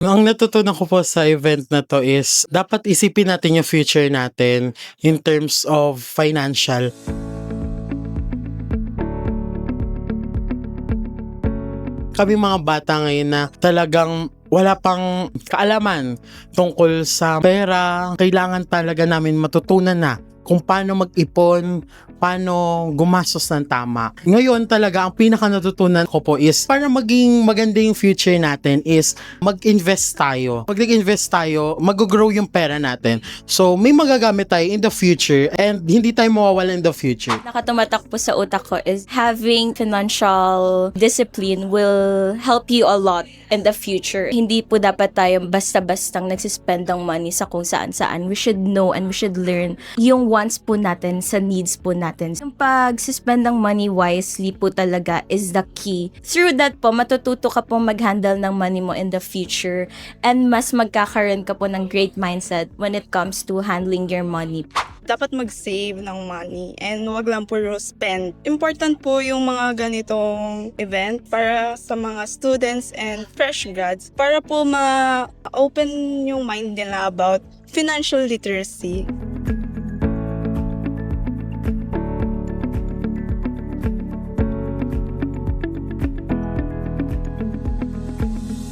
Ang natutunan ko po sa event na 'to is dapat isipin natin yung future natin in terms of financial. Kami mga bata ngayon na talagang wala pang kaalaman tungkol sa pera, kailangan talaga namin matutunan na kung paano mag-ipon, paano gumastos ng tama. Ngayon talaga ang pinaka natutunan ko po is para maging maganda yung future natin is mag-invest tayo. Pag nag-invest tayo, mag-grow yung pera natin. So may magagamit tayo in the future and hindi tayo mawawala in the future. Nakatumatak po sa utak ko is having financial discipline will help you a lot in the future. Hindi po dapat tayo basta-bastang nagsispend ng money sa kung saan-saan. We should know and we should learn yung wants po natin sa needs po natin. Yung pag-suspend ng money wisely po talaga is the key. Through that po, matututo ka po mag-handle ng money mo in the future and mas magkakaroon ka po ng great mindset when it comes to handling your money. Dapat mag-save ng money and wag lang puro spend. Important po yung mga ganitong event para sa mga students and fresh grads para po ma-open yung mind nila about financial literacy.